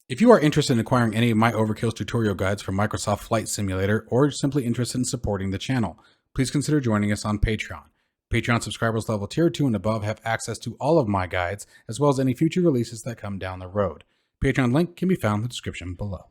If you are interested in acquiring any of my Overkill's tutorial guides from Microsoft Flight Simulator, or simply interested in supporting the channel, please consider joining us on Patreon. Patreon subscribers level tier 2 and above have access to all of my guides, as well as any future releases that come down the road. Patreon link can be found in the description below.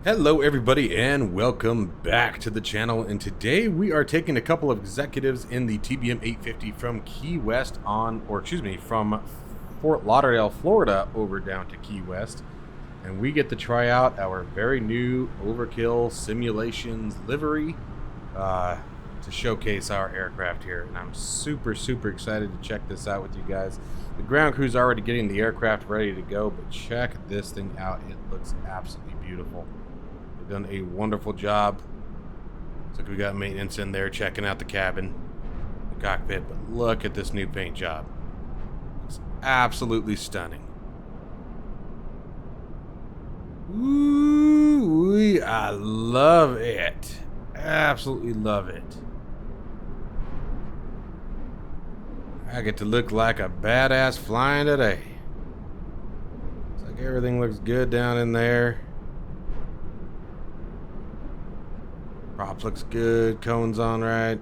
Hello everybody and welcome back to the channel, and today we are taking a couple of executives in the TBM 850 from Key West from Fort Lauderdale, Florida over down to Key West, and we get to try out our very new Overkill Simulations livery to showcase our aircraft here, and I'm super excited to check this out with you guys. The ground crew's already getting the aircraft ready to go, but check this thing out. It looks absolutely beautiful. Done a wonderful job. Looks like we got maintenance in there checking out the cabin, the cockpit, but look at this new paint job. It's absolutely stunning. Ooh, I love it. Absolutely love it. I get to look like a badass flying today. Looks like everything looks good down in there. Prop looks good, cones on right,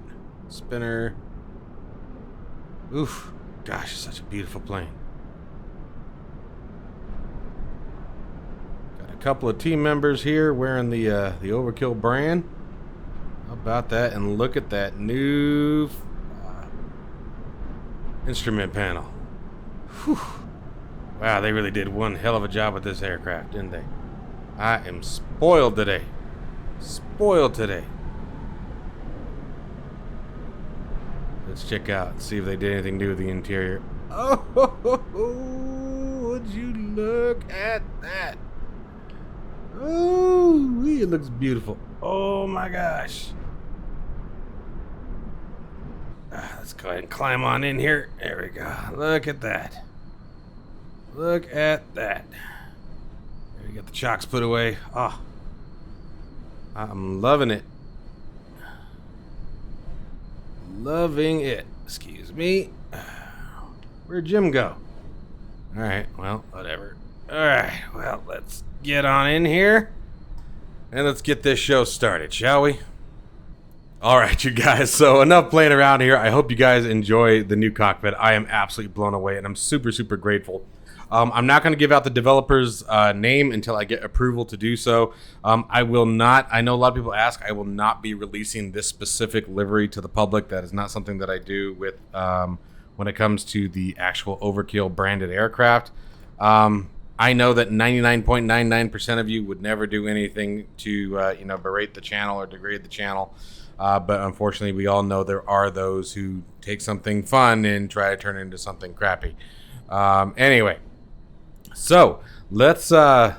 spinner. Oof, gosh, such a beautiful plane. Got a couple of team members here wearing the Overkill brand. How about that? And look at that new instrument panel. Whew. Wow, they really did one hell of a job with this aircraft, didn't they? I am spoiled today. Spoiled today. Let's check out, see if they did anything new with the interior. Oh, would you look at that? Oh, it looks beautiful. Oh my gosh. Let's go ahead and climb on in here. There we go. Look at that. Look at that. There you got the chocks put away. Oh, I'm loving it. Loving it. Excuse me. Where'd Jim go? Alright, well, whatever. Alright, well, let's get on in here. And let's get this show started, shall we? Alright, you guys, so enough playing around here. I hope you guys enjoy the new cockpit. I am absolutely blown away, and I'm super grateful. I'm not going to give out the developer's name until I get approval to do so. I will not, I know a lot of people ask, I will not be releasing this specific livery to the public. That is not something that I do with when it comes to the actual Overkill branded aircraft. I know that 99.99% of you would never do anything to berate the channel or degrade the channel. But unfortunately, we all know there are those who take something fun and try to turn it into something crappy. Anyway. So let's go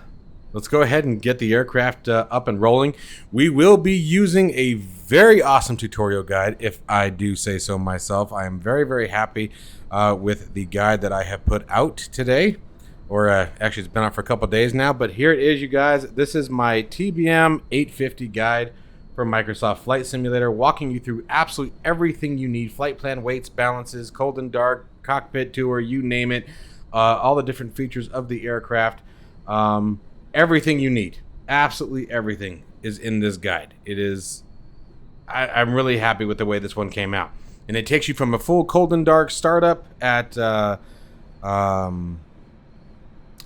ahead and get the aircraft up and rolling. We will be using a very awesome tutorial guide, if I do say so myself. I am very happy with the guide that I have put out today, or actually it's been out for a couple days now, but here it is, you guys. This is my TBM 850 guide from Microsoft Flight Simulator, walking you through absolutely everything you need: flight plan, weights, balances, cold and dark, cockpit tour, you name it. All the different features of the aircraft, everything you need, absolutely everything is in this guide. It is, I'm really happy with the way this one came out, and it takes you from a full cold and dark startup at San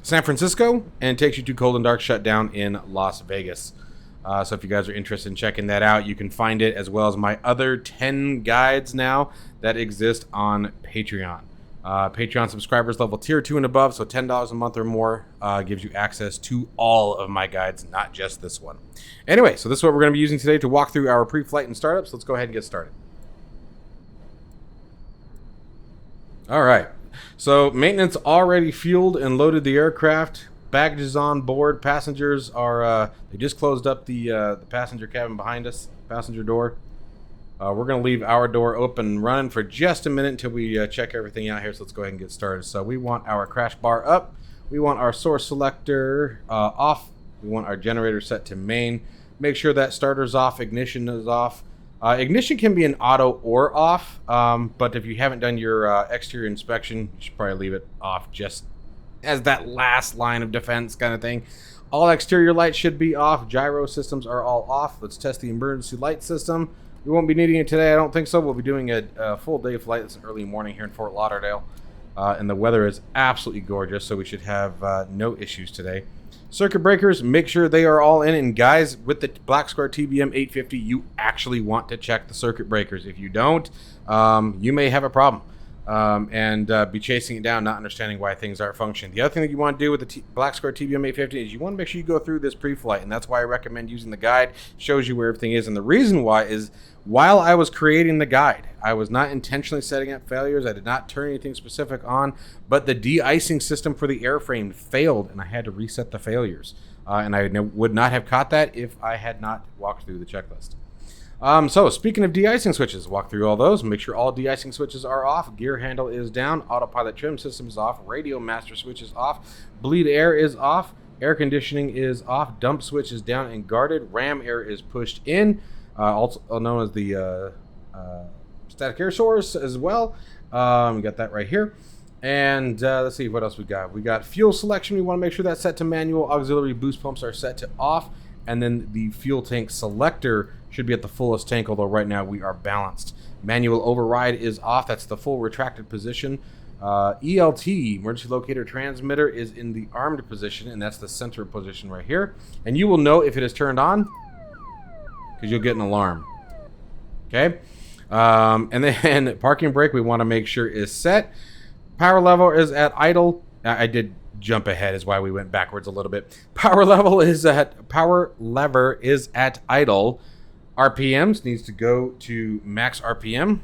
Francisco, and it takes you to cold and dark shutdown in Las Vegas. So if you guys are interested in checking that out, you can find it, as well as my other 10 guides now that exist on Patreon. Patreon subscribers level tier 2 and above, so $10 a month or more gives you access to all of my guides, not just this one. Anyway, so this is what we're going to be using today to walk through our pre-flight and startups. Let's go ahead and get started. All right, so maintenance already fueled and loaded the aircraft. Baggage is on board. Passengers are, they just closed up the passenger cabin behind us, passenger door. We're going to leave our door open and running for just a minute until we check everything out here. So let's go ahead and get started. So we want our crash bar up. We want our source selector off. We want our generator set to main. Make sure that starter's off, ignition is off. Ignition can be an auto or off, but if you haven't done your exterior inspection, you should probably leave it off just as that last line of defense kind of thing. All exterior lights should be off. Gyro systems are all off. Let's test the emergency light system. We won't be needing it today, I don't think so. We'll be doing a full day flight. It's an early morning here in Fort Lauderdale, and the weather is absolutely gorgeous, so we should have no issues today. Circuit breakers, make sure they are all in. And guys, with the Black Square TBM 850, you actually want to check the circuit breakers. If you don't, you may have a problem and be chasing it down, not understanding why things aren't functioning. The other thing that you want to do with the Black Square TBM 850 is you want to make sure you go through this pre-flight, and that's why I recommend using the guide. Shows you where everything is, and the reason why is while I was creating the guide, I was not intentionally setting up failures. I did not turn anything specific on, but the de-icing system for the airframe failed, and I had to reset the failures. And I would not have caught that if I had not walked through the checklist. So speaking of de-icing switches, walk through all those. Make sure all de-icing switches are off. Gear handle is down. Autopilot trim system is off. Radio master switch is off. Bleed air is off. Air conditioning is off. Dump switch is down and guarded. Ram air is pushed in. Also known as the static air source as well. We got that right here. And let's see what else we got. We got fuel selection. We want to make sure that's set to manual. Auxiliary boost pumps are set to off. And then the fuel tank selector should be at the fullest tank, although right now we are balanced. Manual override is off. That's the full retracted position. ELT, emergency locator transmitter, is in the armed position, and that's the center position right here. And you will know if it is turned on, because you'll get an alarm. Okay? And then parking brake we want to make sure is set. Power level is at idle. I did jump ahead, is why we went backwards a little bit. Power lever is at idle. RPMs needs to go to max RPM.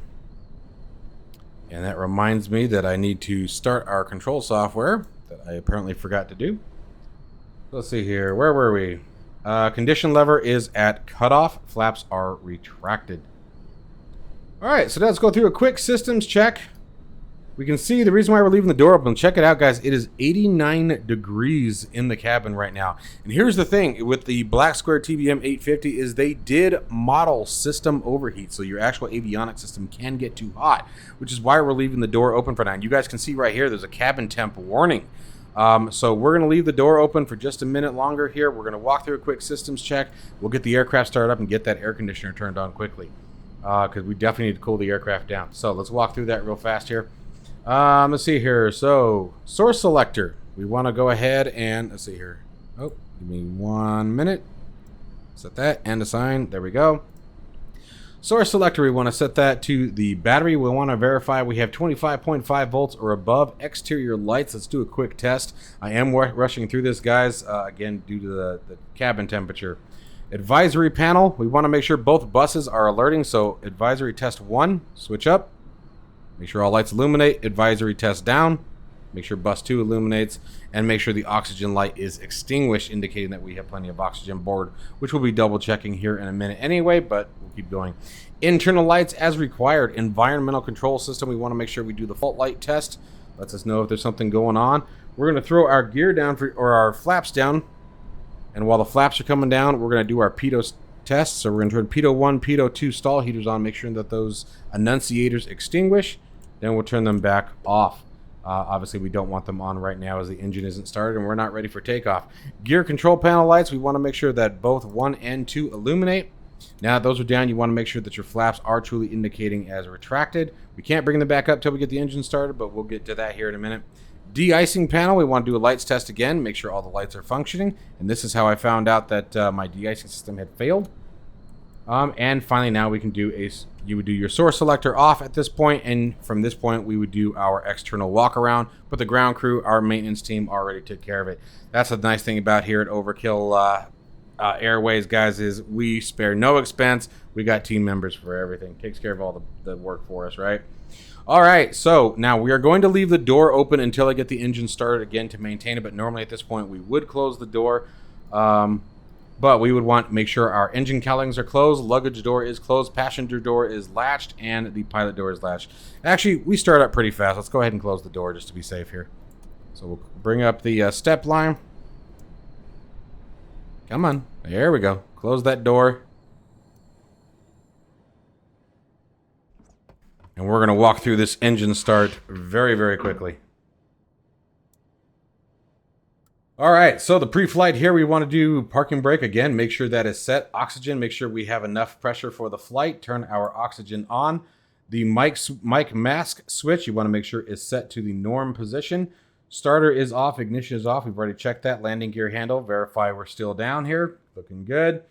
And that reminds me that I need to start our control software that I apparently forgot to do. Let's see here. Where were we? Condition lever is at cutoff. Flaps are retracted. All right, so let's go through a quick systems check. We can see the reason why we're leaving the door open. Check it out, guys. It is 89 degrees in the cabin right now. And here's the thing with the Black Square TBM 850 is they did model system overheat. So your actual avionics system can get too hot, which is why we're leaving the door open for now. And you guys can see right here, there's a cabin temp warning. So we're going to leave the door open for just a minute longer here. We're going to walk through a quick systems check. We'll get the aircraft started up and get that air conditioner turned on quickly. Because we definitely need to cool the aircraft down. So let's walk through that real fast here. Let's see here. So, source selector. We want to go ahead and, let's see here. Oh, give me 1 minute. Set that and assign. There we go. Source selector, we want to set that to the battery. We want to verify we have 25.5 volts or above. Exterior lights. Let's do a quick test. I am rushing through this, guys, again, due to the cabin temperature. Advisory panel. We want to make sure both buses are alerting. So, advisory test 1, switch up. Make sure all lights illuminate. Advisory test down. Make sure bus 2 illuminates. And make sure the oxygen light is extinguished, indicating that we have plenty of oxygen aboard, which we'll be double checking here in a minute anyway, but we'll keep going. Internal lights as required. Environmental control system. We want to make sure we do the fault light test. Lets us know if there's something going on. We're going to throw our gear down or our flaps down. And while the flaps are coming down, we're going to do our pitot test. So we're going to turn pitot 1, pitot 2 stall heaters on. Make sure that those annunciators extinguish. Then we'll turn them back off. Obviously, we don't want them on right now as the engine isn't started and we're not ready for takeoff. Gear control panel lights, we want to make sure that both 1 and 2 illuminate. Now that those are down, you want to make sure that your flaps are truly indicating as retracted. We can't bring them back up till we get the engine started, but we'll get to that here in a minute. De-icing panel, we want to do a lights test again, make sure all the lights are functioning. And this is how I found out that my de-icing system had failed. And finally, now we can do you would do your source selector off at this point, and from this point we would do our external walk around. But the ground crew, our maintenance team, already took care of it. That's the nice thing about here at Overkill Airways, guys, is we spare no expense. We got team members for everything. Takes care of all the work for us, right? All right, so now we are going to leave the door open until I get the engine started again to maintain it. But normally at this point we would close the door. But we would want to make sure our engine cowlings are closed, luggage door is closed, passenger door is latched, and the pilot door is latched. Actually, we start up pretty fast. Let's go ahead and close the door just to be safe here. So we'll bring up the step line. Come on. There we go. Close that door. And we're going to walk through this engine start very, very quickly. All right, so the pre-flight here, we want to do parking brake again. Make sure that is set. Oxygen, make sure we have enough pressure for the flight. Turn our oxygen on. The mic mask switch, you want to make sure is set to the norm position. Starter is off, ignition is off. We've already checked that. Landing gear handle, verify we're still down here. Looking good.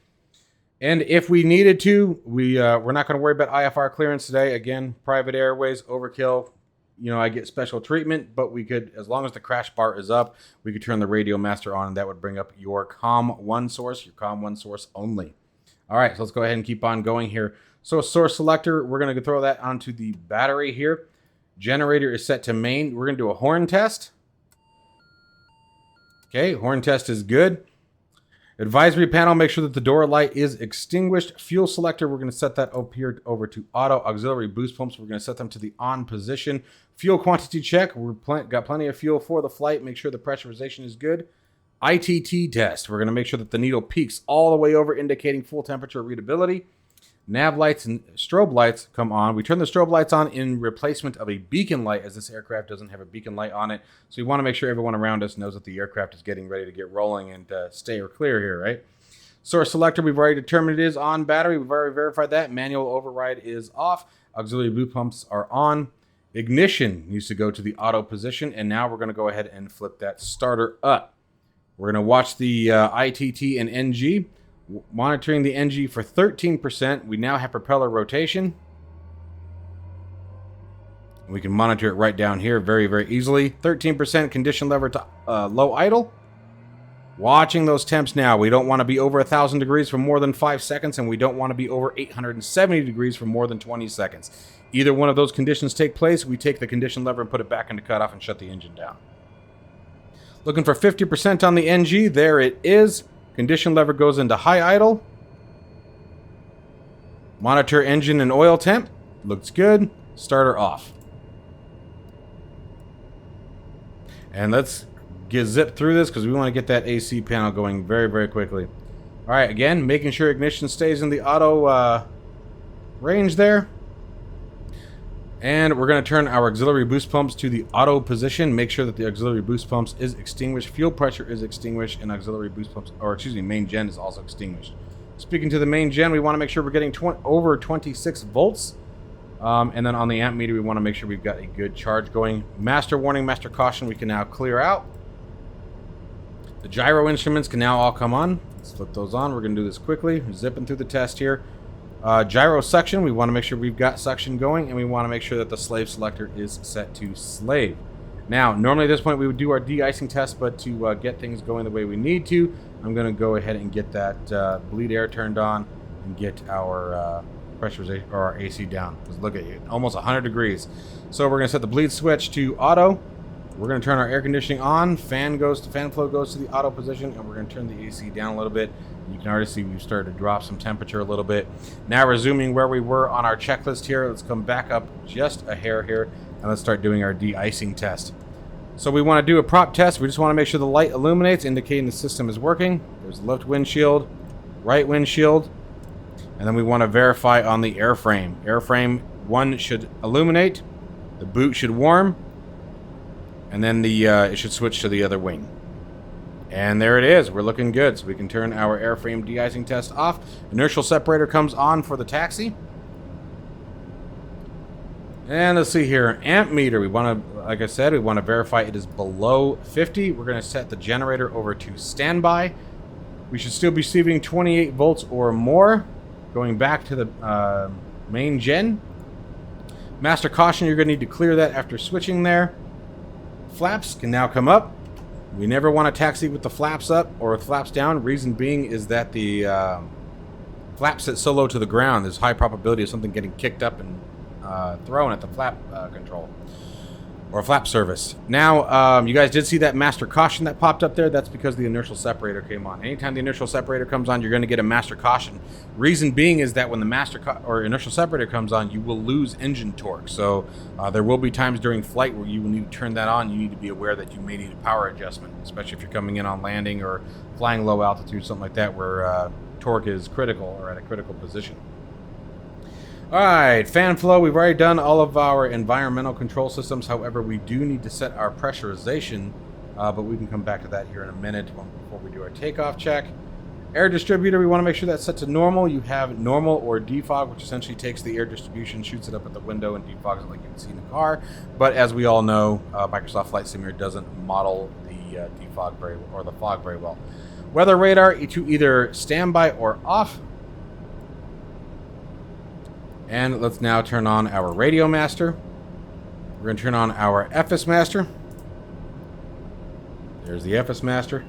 And if we needed to, we're not going to worry about IFR clearance today. Again, private airways, overkill. You know, I get special treatment, but we could, as long as the crash bar is up, we could turn the radio master on, and that would bring up your COM1 source, your COM1 source only. All right, so let's go ahead and keep on going here. So source selector, we're going to throw that onto the battery here. Generator is set to main. We're going to do a horn test. Okay, horn test is good. Advisory panel, make sure that the door light is extinguished. Fuel selector, we're going to set that up here over to auto. Auxiliary boost pumps, we're going to set them to the on position. Fuel quantity check, we've got plenty of fuel for the flight. Make sure the pressurization is good. ITT test, we're going to make sure that the needle peaks all the way over, indicating full temperature readability. Nav lights and strobe lights come on. We turn the strobe lights on in replacement of a beacon light, as this aircraft doesn't have a beacon light on it. So we want to make sure everyone around us knows that the aircraft is getting ready to get rolling and stay or clear here, right? Source selector, we've already determined it is on battery. We've already verified that. Manual override is off. Auxiliary boost pumps are on. Ignition needs to go to the auto position. And now we're going to go ahead and flip that starter up. We're going to watch the ITT and NG. Monitoring the NG for 13%. We now have propeller rotation. We can monitor it right down here very, very easily. 13% condition lever to low idle. Watching those temps now. We don't want to be over 1,000 degrees for more than 5 seconds, and we don't want to be over 870 degrees for more than 20 seconds. Either one of those conditions take place, we take the condition lever and put it back into cutoff and shut the engine down. Looking for 50% on the NG. There it is. Condition lever goes into high idle. Monitor engine and oil temp. Looks good. Starter off. And let's zip through this because we want to get that AC panel going very, very quickly. All right, again, making sure ignition stays in the auto range there. And we're going to turn our auxiliary boost pumps to the auto position. Make sure that the auxiliary boost pumps is extinguished. Fuel pressure is extinguished, and auxiliary boost pumps, or excuse me, main gen is also extinguished. Speaking to the main gen, we want to make sure we're getting over 26 volts. And then on the amp meter, we want to make sure we've got a good charge going. Master warning, master caution, we can now clear out. The gyro instruments can now all come on. Let's flip those on. We're going to do this quickly. We're zipping through the test here. Gyro suction, we want to make sure we've got suction going, and we want to make sure that the slave selector is set to slave. Now, normally at this point we would do our de-icing test, but to get things going the way we need to, I'm going to go ahead and get that bleed air turned on and get our pressurization or our AC down. Because look at you, almost 100 degrees. So we're going to set the bleed switch to auto. We're going to turn our air conditioning on. Fan flow goes to the auto position, and we're going to turn the AC down a little bit. You can already see we've started to drop some temperature a little bit. Now resuming where we were on our checklist here. Let's come back up just a hair here, and let's start doing our de-icing test. So we want to do a prop test. We just want to make sure the light illuminates, indicating the system is working. There's left windshield, right windshield, and then we want to verify on the airframe. Airframe 1 should illuminate, the boot should warm, and then it should switch to the other wing. And there it is. We're looking good. So we can turn our airframe de-icing test off. Inertial separator comes on for the taxi. And let's see here. Amp meter. We want to, like I said, we want to verify it is below 50. We're going to set the generator over to standby. We should still be receiving 28 volts or more. Going back to the main gen. Master caution, you're going to need to clear that after switching there. Flaps can now come up. We never want to taxi with the flaps up or with flaps down. Reason being is that the flaps sit so low to the ground, there's high probability of something getting kicked up and thrown at the flap control. or flap service. Now, you guys did see that master caution that popped up there. That's because the inertial separator came on. Anytime the inertial separator comes on, you're going to get a master caution. Reason being is that when the inertial separator comes on, you will lose engine torque. So there will be times during flight where you will need to turn that on. You need to be aware that you may need a power adjustment, especially if you're coming in on landing or flying low altitude, something like that, where torque is critical or at a critical position. All right, fan flow. We've already done all of our environmental control systems. However, we do need to set our pressurization, but we can come back to that here in a minute before we do our takeoff check. Air distributor, we want to make sure that's set to normal. You have normal or defog, which essentially takes the air distribution, shoots it up at the window, and defogs it like you can see in the car. But as we all know, Microsoft Flight Simulator doesn't model the defog or the fog very well. Weather radar to either standby or off. And let's now turn on our radio master. We're going to turn on our FS master. There's the FS master.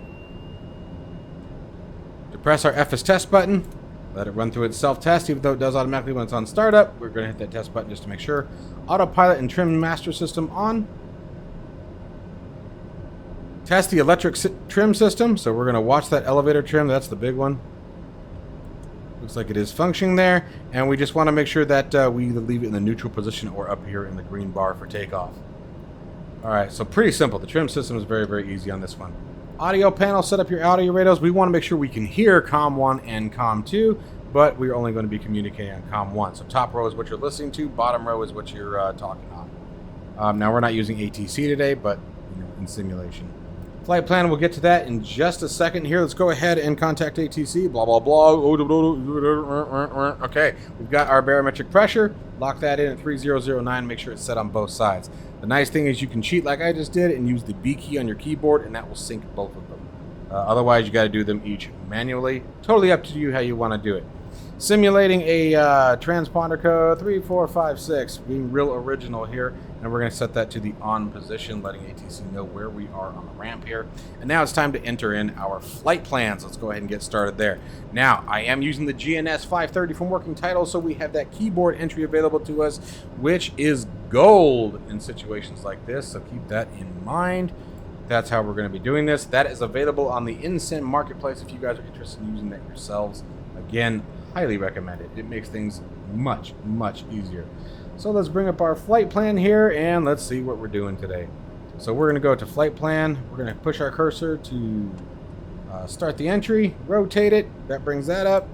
Depress our FS test button. Let it run through its self-test, even though it does automatically when it's on startup. We're going to hit that test button just to make sure. Autopilot and trim master system on. Test the electric trim system. So we're going to watch that elevator trim. That's the big one. Looks like it is functioning there, and we just want to make sure that we either leave it in the neutral position or up here in the green bar for takeoff. Alright, so pretty simple. The trim system is very, very easy on this one. Audio panel, set up your audio radios. We want to make sure we can hear COM 1 and COM 2, but we're only going to be communicating on COM 1. So top row is what you're listening to, bottom row is what you're talking on. Now we're not using ATC today, but in simulation. Flight plan, we'll get to that in just a second here. Let's go ahead and contact ATC, blah, blah, blah. Okay, we've got our barometric pressure. Lock that in at 3009, make sure it's set on both sides. The nice thing is you can cheat like I just did and use the B key on your keyboard, and that will sync both of them. Otherwise, you got to do them each manually. Totally up to you how you want to do it. Simulating a transponder code 3456, being real original here, and we're going to set that to the on position, letting ATC know where we are on the ramp here. And now it's time to enter in our flight plans. Let's go ahead and get started there. Now, I am using the GNS 530 from Working Title, so we have that keyboard entry available to us, which is gold in situations like this, so keep that in mind. That's how we're going to be doing this. That is available on the InSim Marketplace if you guys are interested in using that yourselves. Again, highly recommend it. It makes things much, much easier. So let's bring up our flight plan here and let's see what we're doing today. So we're going to go to flight plan. We're going to push our cursor to start the entry, rotate it. That brings that up.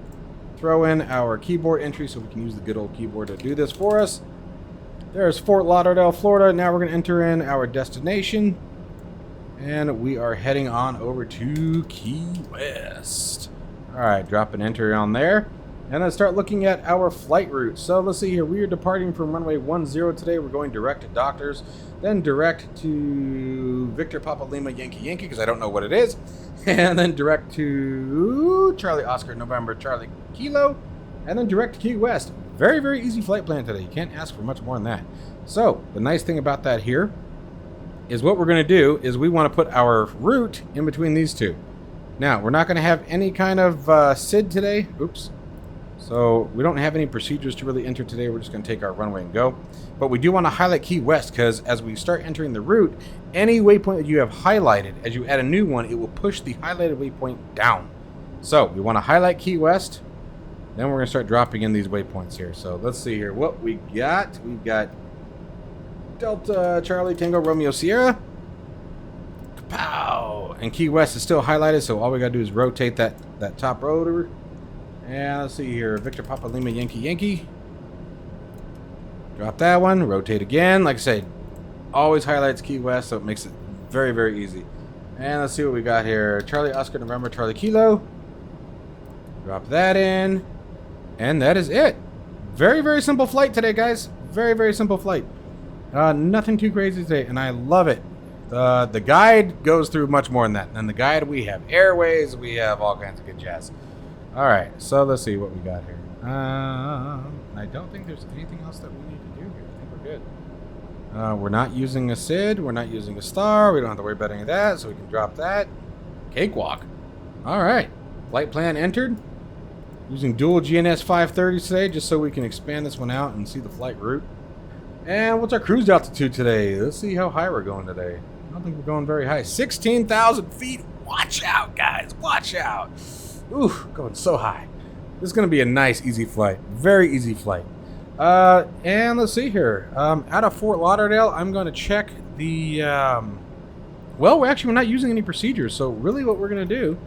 Throw in our keyboard entry so we can use the good old keyboard to do this for us. There's Fort Lauderdale, Florida. Now we're going to enter in our destination. And we are heading on over to Key West. All right, drop an entry on there. And let's start looking at our flight route. So let's see here. We are departing from runway 10 today. We're going direct to Doctors, then direct to Victor Papa Lima Yankee because I don't know what it is, and then direct to Charlie Oscar November Charlie Kilo, and then direct to Key West. Very, very easy flight plan today. You can't ask for much more than that. So the nice thing about that here is what we're going to do is we want to put our route in between these two. Now, we're not going to have any kind of SID today. Oops. So we don't have any procedures to really enter today. We're just going to take our runway and go. But we do want to highlight Key West because as we start entering the route, any waypoint that you have highlighted, as you add a new one, it will push the highlighted waypoint down. So we want to highlight Key West. Then we're going to start dropping in these waypoints here. So let's see here what we got. We've got Delta Charlie Tango Romeo Sierra. Kapow! And Key West is still highlighted, so all we got to do is rotate that top rotor. And let's see here. Victor Papa Lima Yankee. Drop that one. Rotate again. Like I said, always highlights Key West, so it makes it very, very easy. And let's see what we got here. Charlie Oscar November Charlie Kilo. Drop that in. And that is it. Very, very simple flight today, guys. Very, very simple flight. Nothing too crazy today, and I love it. The guide goes through much more than that. And the guide, we have airways. We have all kinds of good jazz. All right, so let's see what we got here. I don't think there's anything else that we need to do here. I think we're good. We're not using a SID. We're not using a star. We don't have to worry about any of that, so we can drop that. Cakewalk. All right, flight plan entered. Using dual GNS 530 today, just so we can expand this one out and see the flight route. And what's our cruise altitude today? Let's see how high we're going today. I don't think we're going very high. 16,000 feet. Watch out, guys. Watch out. Ooh, going so high. This is going to be a nice, easy flight. Very easy flight. And let's see here. Out of Fort Lauderdale, I'm going to check the... well, we're not using any procedures. So really what we're going to do...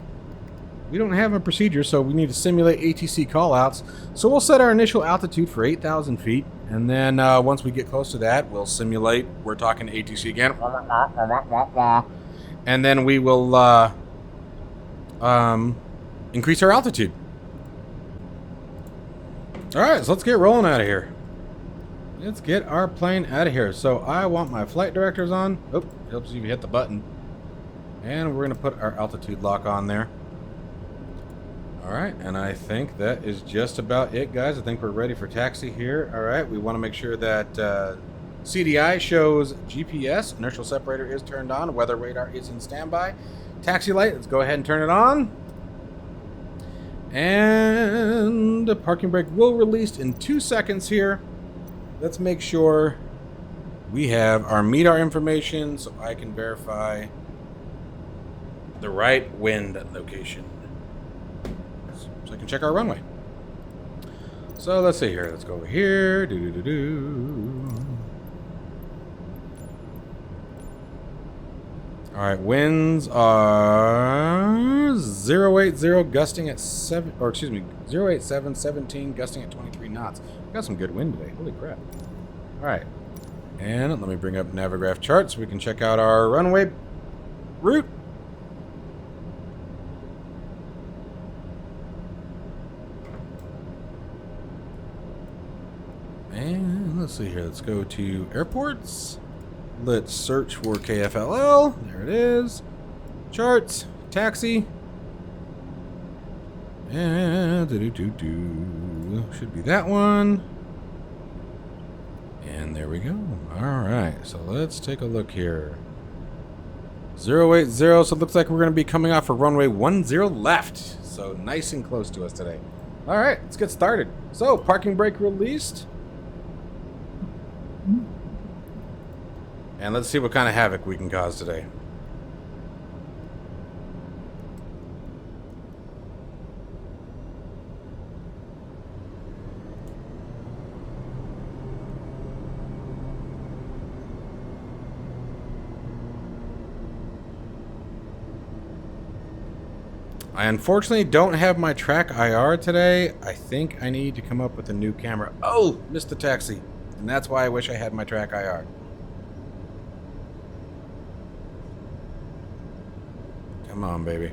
We don't have a procedure, so we need to simulate ATC callouts. So we'll set our initial altitude for 8,000 feet. And then once we get close to that, we'll simulate. We're talking ATC again. And then we will increase our altitude. All right, so let's get rolling out of here. Let's get our plane out of here. So I want my flight directors on. Oh, helps you hit the button. And we're going to put our altitude lock on there. All right, and I think that is just about it, guys. I think we're ready for taxi here. All right, we want to make sure that CDI shows GPS. Inertial separator is turned on. Weather radar is in standby. Taxi light, let's go ahead and turn it on. And the parking brake will release in 2 seconds here. Let's make sure we have our MEDAR information so I can verify the right wind location. So I can check our runway. So let's see here. Let's go over here. All right, winds are 080 gusting at 087 17 gusting at 23 knots. We got some good wind today. Holy crap. All right. And let me bring up Navigraph chart so we can check out our runway route. And let's see here. Let's go to airports. Let's search for KFLL. There it is. Charts. Taxi. And should be that one. And there we go. Alright. So let's take a look here. 080. So it looks like we're going to be coming off for runway 10 left. So nice and close to us today. Alright. Let's get started. So parking brake released. And let's see what kind of havoc we can cause today. I unfortunately don't have my track IR today. I think I need to come up with a new camera. Oh, missed the taxi. And that's why I wish I had my track IR. Come on, baby.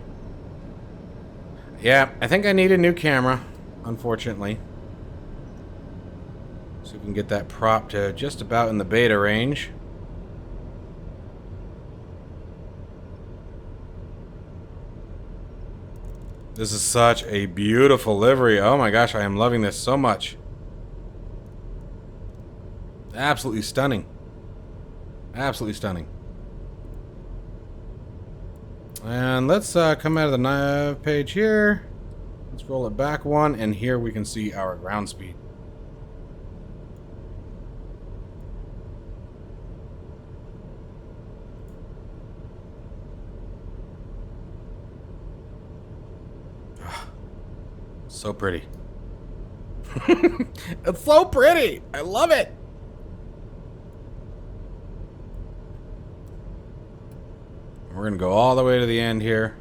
Yeah, I think I need a new camera, unfortunately. So we can get that prop to just about in the beta range. This is such a beautiful livery. Oh my gosh, I am loving this so much. Absolutely stunning. Absolutely stunning. And let's come out of the nav page here. Let's roll it back one, and here we can see our ground speed. So pretty. It's so pretty. I love it. We're going to go all the way to the end here.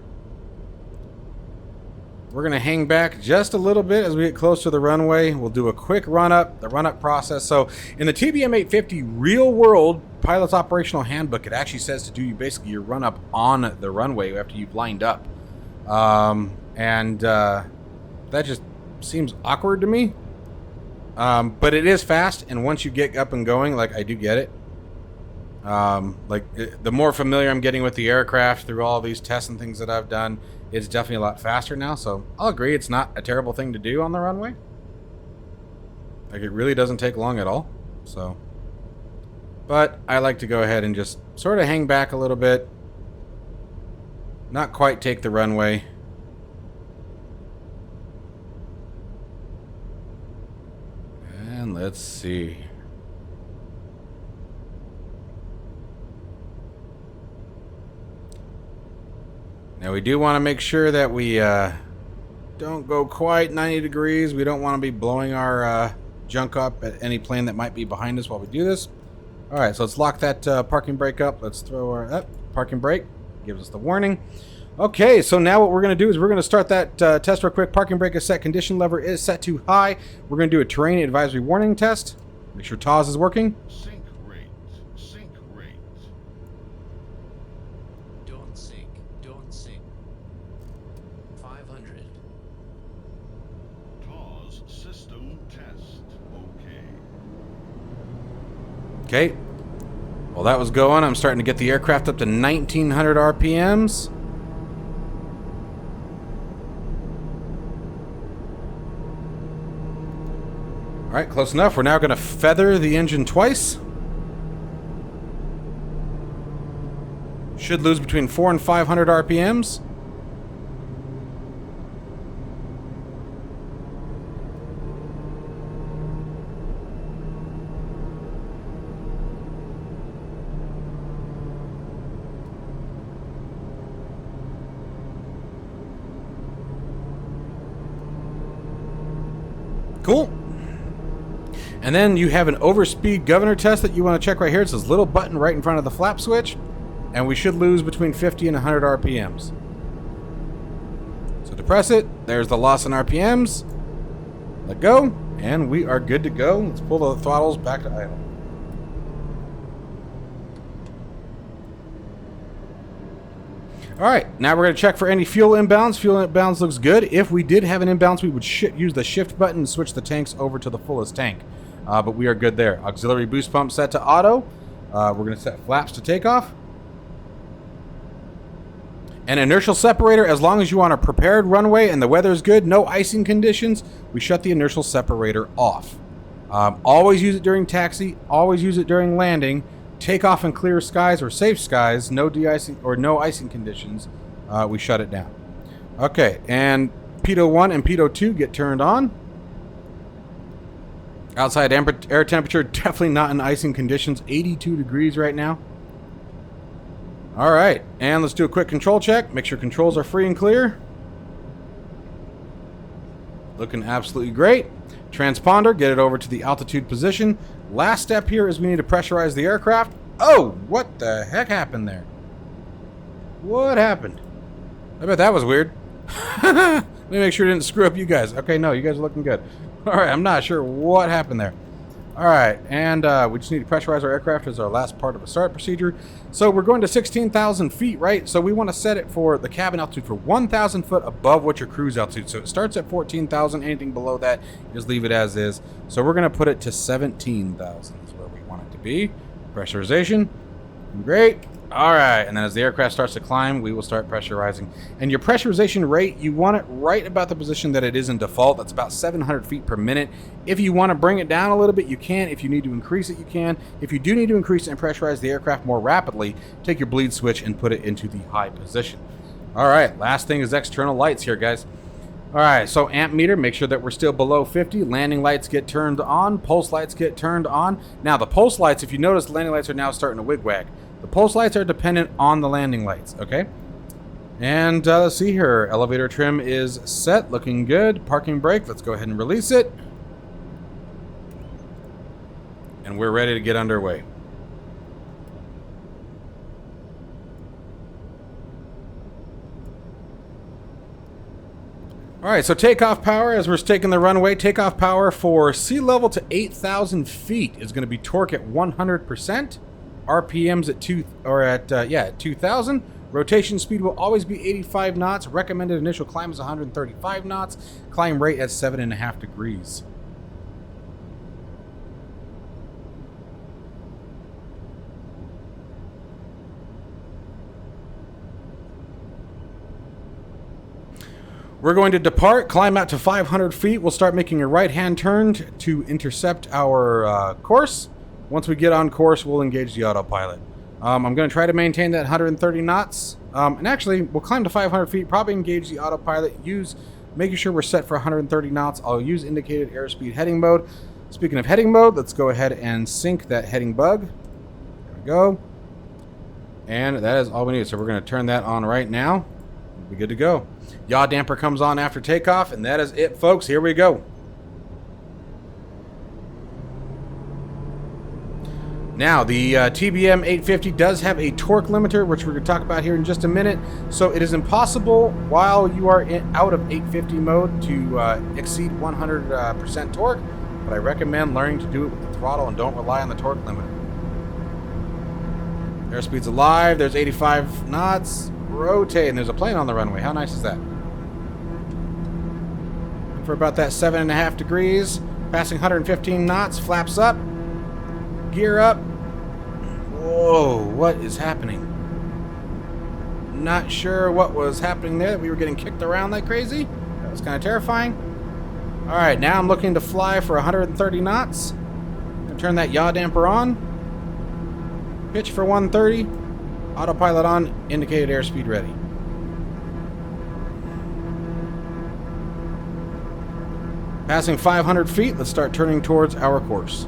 We're going to hang back just a little bit as we get close to the runway. We'll do a quick run-up, the run-up process. So in the TBM 850 real-world pilot's operational handbook, it actually says to do basically your run-up on the runway after you've lined up. That just seems awkward to me. But it is fast, and once you get up and going, like, I do get it. The more familiar I'm getting with the aircraft through all these tests and things that I've done, it's definitely a lot faster now. So I'll agree it's not a terrible thing to do on the runway. Like, it really doesn't take long at all. So, but I like to go ahead and just sort of hang back a little bit. Not quite take the runway. And let's see. Now we do want to make sure that we don't go quite 90 degrees. We don't want to be blowing our junk up at any plane that might be behind us while we do this. All right, so let's lock that parking brake up. Let's throw our parking brake. Gives us the warning. Okay, so now what we're going to do is we're going to start that test real quick. Parking brake is set. Condition lever is set to high. We're going to do a terrain advisory warning test. Make sure TAWS is working. Sink rate. Sink rate. Don't sink. Don't sink. 500. TAWS system test. Okay. Okay. Well, that was going. I'm starting to get the aircraft up to 1900 RPMs. All right, close enough. We're now going to feather the engine twice. Should lose between 400 and 500 RPMs. Cool. And then you have an overspeed governor test that you want to check right here. It's this little button right in front of the flap switch. And we should lose between 50 and 100 RPMs. So to press it, there's the loss in RPMs. Let go, and we are good to go. Let's pull the throttles back to idle. All right, now we're going to check for any fuel imbalance. Fuel imbalance looks good. If we did have an imbalance, we would use the shift button and switch the tanks over to the fullest tank. But we are good there. Auxiliary boost pump set to auto. We're going to set flaps to takeoff. An inertial separator, as long as you want a prepared runway and the weather is good, no icing conditions, we shut the inertial separator off. Always use it during taxi. Always use it during landing. Takeoff in clear skies or safe skies, no de-icing or no icing conditions, we shut it down. Okay, and pitot 1 and pitot 2 get turned on. Outside air temperature, definitely not in icing conditions, 82 degrees right now. All right, and let's do a quick control check. Make sure controls are free and clear. Looking absolutely great. Transponder, get it over to the altitude position. Last step here is we need to pressurize the aircraft. Oh, what the heck happened there? What happened? I bet that was weird. Let me make sure it didn't screw up you guys. Okay, no, you guys are looking good. All right, I'm not sure what happened there. All right, and we just need to pressurize our aircraft as our last part of a start procedure. So we're going to 16,000 feet, right? So we want to set it for the cabin altitude for 1,000 foot above what your cruise altitude. So it starts at 14,000. Anything below that, just leave it as is. So we're going to put it to 17,000 is where we want it to be. Pressurization, great. All right, and then as the aircraft starts to climb, we will start pressurizing. And your pressurization rate, you want it right about the position that it is in default. That's about 700 feet per minute. If you want to bring it down a little bit, you can. If you need to increase it, you can. If you do need to increase it and pressurize the aircraft more rapidly, take your bleed switch and put it into the high position. All right, last thing is external lights here, guys. All right, so amp meter, make sure that we're still below 50. Landing lights get turned on. Pulse lights get turned on. Now, the pulse lights, if you notice, the landing lights are now starting to wig-wag. The pulse lights are dependent on the landing lights, okay? And let's see here. Elevator trim is set, looking good. Parking brake, let's go ahead and release it. And we're ready to get underway. All right, so takeoff power, as we're taking the runway, takeoff power for sea level to 8,000 feet is going to be torque at 100%. RPMs at 2,000. Rotation speed will always be 85 knots. Recommended initial climb is 135 knots. Climb rate at 7.5 degrees. We're going to depart, climb out to 500 feet. We'll start making a right-hand turn to intercept our course. Once we get on course, we'll engage the autopilot. I'm going to try to maintain that 130 knots. And actually, we'll climb to 500 feet, probably engage the autopilot, making sure we're set for 130 knots. I'll use indicated airspeed heading mode. Speaking of heading mode, let's go ahead and sync that heading bug. There we go. And that is all we need. So we're going to turn that on right now. Be good to go. Yaw damper comes on after takeoff, and that is it, folks. Here we go. Now, the TBM 850 does have a torque limiter, which we're going to talk about here in just a minute. So it is impossible while you are out of 850 mode to exceed 100% torque, but I recommend learning to do it with the throttle and don't rely on the torque limiter. Airspeed's alive. There's 85 knots. Rotating. There's a plane on the runway. How nice is that? For about that 7.5 degrees. Passing 115 knots. Flaps up. Gear up. Whoa, what is happening? Not sure what was happening there. We were getting kicked around like crazy. That was kind of terrifying. Alright, now I'm looking to fly for 130 knots. Gonna turn that yaw damper on. Pitch for 130. Autopilot on. Indicated airspeed ready. Passing 500 feet. Let's start turning towards our course.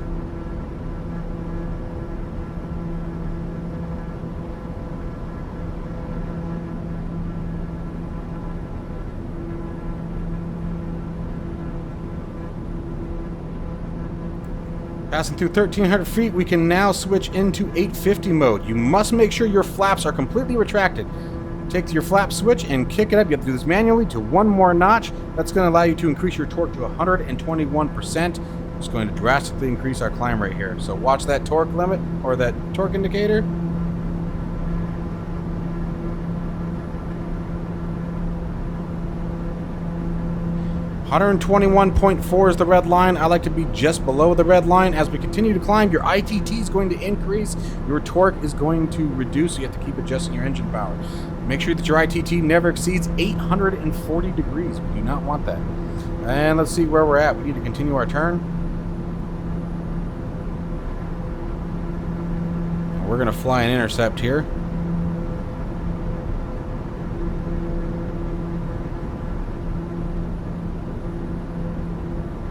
Passing through 1,300 feet, we can now switch into 850 mode. You must make sure your flaps are completely retracted. Take your flap switch and kick it up. You have to do this manually to one more notch. That's going to allow you to increase your torque to 121%. It's going to drastically increase our climb right here. So watch that torque limit or that torque indicator. 121.4 is the red line. I like to be just below the red line. As we continue to climb, your ITT is going to increase. Your torque is going to reduce. You have to keep adjusting your engine power. Make sure that your ITT never exceeds 840 degrees. We do not want that. And let's see where we're at. We need to continue our turn. We're going to fly an intercept here.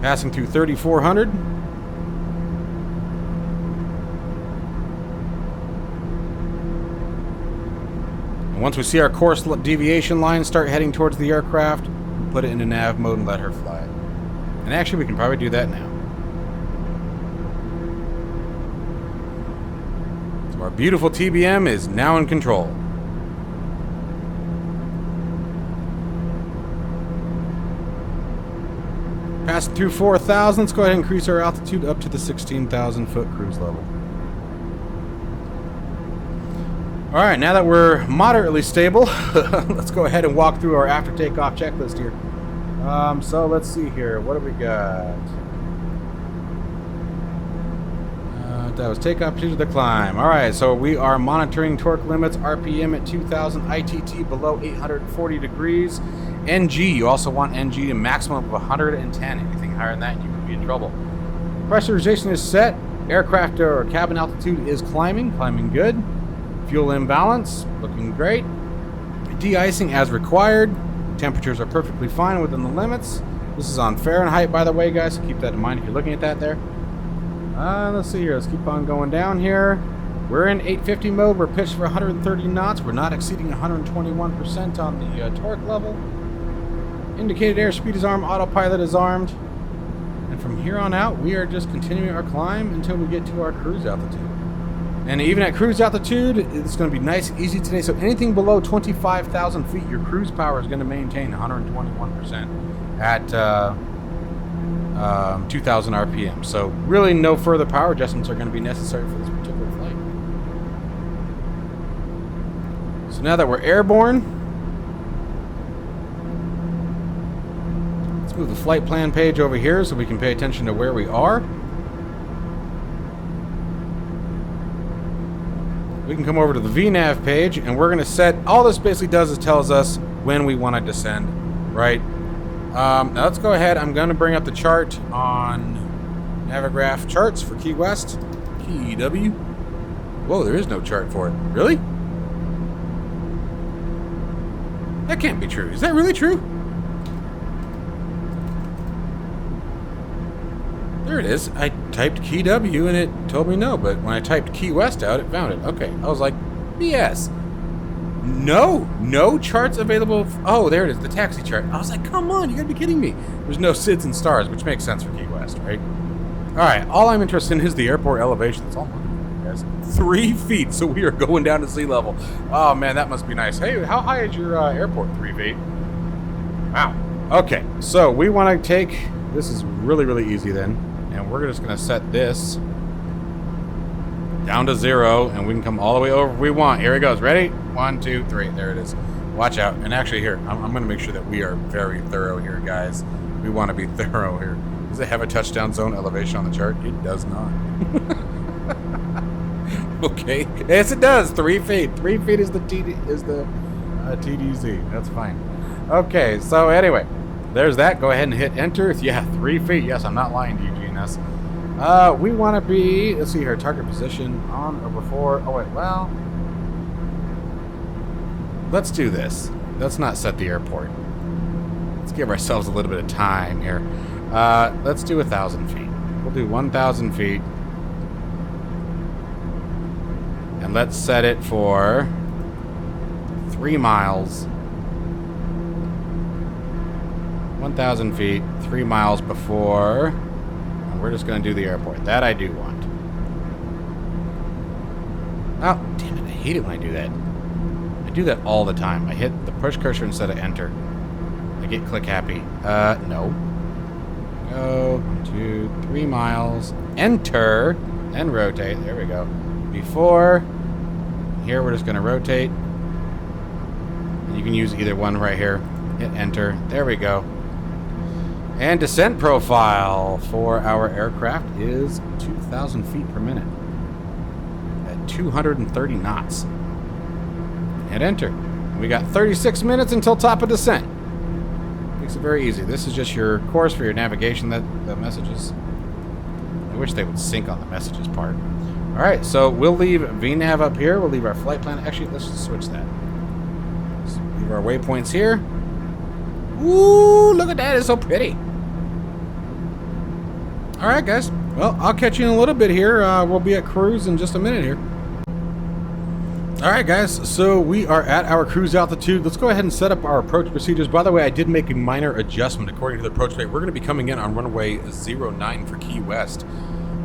Passing through 3,400. And once we see our course deviation line start heading towards the aircraft, we'll put it into nav mode and let her fly it. And actually, we can probably do that now. So our beautiful TBM is now in control. Passing through 4,000, let's go ahead and increase our altitude up to the 16,000 foot cruise level. Alright, now that we're moderately stable, let's go ahead and walk through our after takeoff checklist here. So let's see here, what do we got? That was takeoff to the climb. Alright, so we are monitoring torque limits, RPM at 2,000, ITT below 840 degrees. NG, you also want NG a maximum of 110. Anything higher than that, you could be in trouble. Pressurization is set. Aircraft or cabin altitude is climbing good. Fuel imbalance, looking great. De-icing as required. Temperatures are perfectly fine within the limits. This is on Fahrenheit, by the way, guys, so keep that in mind if you're looking at that there. Let's see here. Let's keep on going down here. We're in 850 mode. We're pitched for 130 knots. We're not exceeding 121% on the torque level. Indicated airspeed is armed. Autopilot is armed. And from here on out, we are just continuing our climb until we get to our cruise altitude. And even at cruise altitude, it's going to be nice and easy today. So anything below 25,000 feet, your cruise power is going to maintain 121% at 2,000 RPM. So really no further power adjustments are going to be necessary for this particular flight. So now that we're airborne, let's move the flight plan page over here so we can pay attention to where we are. We can come over to the VNav page and we're going to set, all this basically does is tells us when we want to descend, right? Now let's go ahead. I'm going to bring up the chart on Navigraph charts for Key West. Key W. Whoa, there is no chart for it. Really? That can't be true. Is that really true? There it is. I typed Key W and it told me no, but when I typed Key West out, it found it. Okay, I was like, BS. No charts available. Oh, there it is, the taxi chart. I was like, come on, you gotta be kidding me. There's no SIDS and stars, which makes sense for Key West, right? All right, all I'm interested in is the airport elevation. That's all I'm looking for, guys. 3 feet, so we are going down to sea level. Oh man, that must be nice. Hey, how high is your airport? 3 feet. Wow. Okay, so we want to take. This is really easy then, and we're just gonna set this down to 0, and we can come all the way over if we want. Here it goes. Ready? 1, 2, 3. There it is. Watch out. And actually, here, I'm going to make sure that we are very thorough here, guys. We want to be thorough here. Does it have a touchdown zone elevation on the chart? It does not. Okay. Yes, it does. 3 feet. 3 feet is the TDZ. That's fine. Okay. So anyway, there's that. Go ahead and hit enter. Yeah, 3 feet. Yes, I'm not lying to you, GNS. We want to be, let's see here, target position on or before. Oh, wait, well, let's do this. Let's not set the airport. Let's give ourselves a little bit of time here. Let's do 1,000 feet. We'll do 1,000 feet. And let's set it for 3 miles. 1,000 feet, 3 miles before. We're just going to do the airport. That I do want. Oh, damn it. I hate it when I do that. I do that all the time. I hit the push cursor instead of enter. I get click happy. No. Go 1, 2, 3 miles. Enter. And rotate. There we go. Before. Here we're just going to rotate. And you can use either one right here. Hit enter. There we go. And descent profile for our aircraft is 2,000 feet per minute at 230 knots. Hit enter. We got 36 minutes until top of descent. Makes it very easy. This is just your course for your navigation, the messages. I wish they would sync on the messages part. All right, so we'll leave VNav up here. We'll leave our flight plan. Actually, let's just switch that. Let's leave our waypoints here. Ooh, look at that. It's so pretty. All right, guys. Well, I'll catch you in a little bit here. We'll be at cruise in just a minute here. All right, guys. So we are at our cruise altitude. Let's go ahead and set up our approach procedures. By the way, I did make a minor adjustment according to the approach rate. We're going to be coming in on runway 09 for Key West.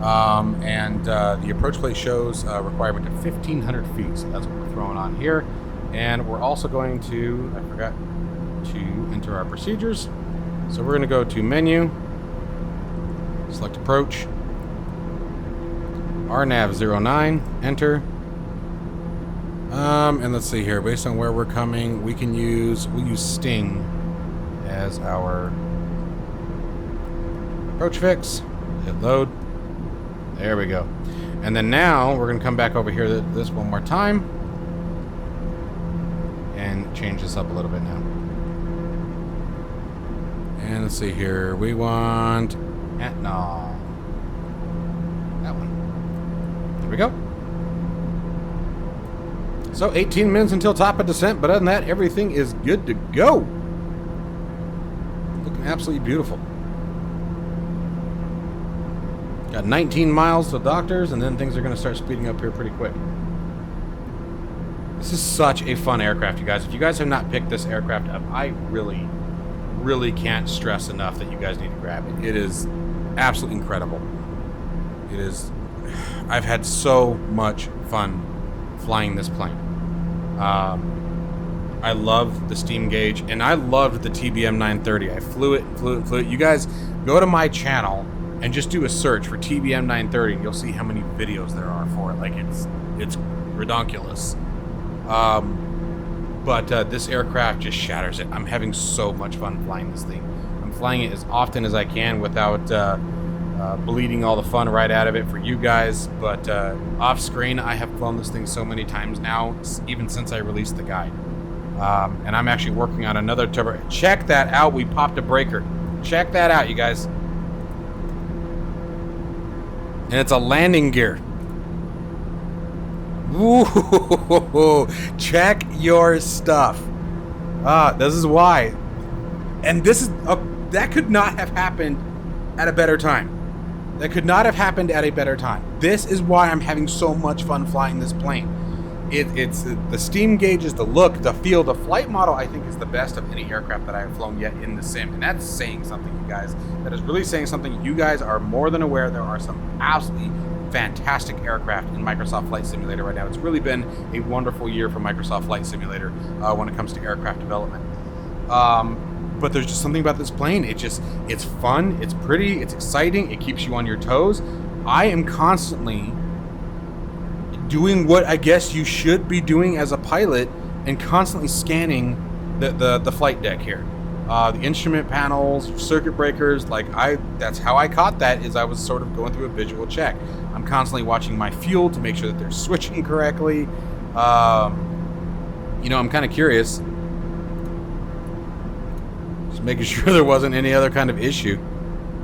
The approach plate shows a requirement of 1,500 feet. So that's what we're throwing on here. And we're also going to, I forgot to enter our procedures. So we're going to go to menu. Select approach. RNAV 09. Enter. And let's see here. Based on where we're coming, we'll use Sting as our approach fix. Hit load. There we go. And then now we're going to come back over here this one more time and change this up a little bit now. And let's see here. We want no. That one. There we go. So 18 minutes until top of descent, but other than that, everything is good to go. Looking absolutely beautiful. Got 19 miles to doctors, and then things are going to start speeding up here pretty quick. This is such a fun aircraft, you guys. If you guys have not picked this aircraft up, I really can't stress enough that you guys need to grab it. It is absolutely incredible. It is. I've had so much fun flying this plane. I love the steam gauge, and I loved the TBM 930. I flew it. You guys go to my channel and just do a search for TBM 930, and you'll see how many videos there are for it. Like it's redonkulous. But this aircraft just shatters it. I'm having so much fun flying this thing. I'm flying it as often as I can without bleeding all the fun right out of it for you guys. But off screen, I have flown this thing so many times now, even since I released the guide. And I'm actually working on another turbo. Check that out. We popped a breaker. Check that out, you guys. And it's a landing gear. Ooh, check your stuff. This is why. And this is that could not have happened at a better time. That could not have happened at a better time. This is why I'm having so much fun flying this plane. it's the steam gauges, the look, the feel, the flight model. I think is the best of any aircraft that I have flown yet in the sim, and that's saying something, you guys. That is really saying something. You guys are more than aware there are some absolutely fantastic aircraft in Microsoft Flight Simulator right now. It's really been a wonderful year for Microsoft Flight Simulator when it comes to aircraft development. But there's just something about this plane. It's fun, it's pretty, it's exciting, it keeps you on your toes. I am constantly doing what I guess you should be doing as a pilot and constantly scanning the flight deck here. The instrument panels, circuit breakers, that's how I caught that, is I was sort of going through a visual check. I'm constantly watching my fuel to make sure that they're switching correctly. You know, I'm kind of curious. Just making sure there wasn't any other kind of issue.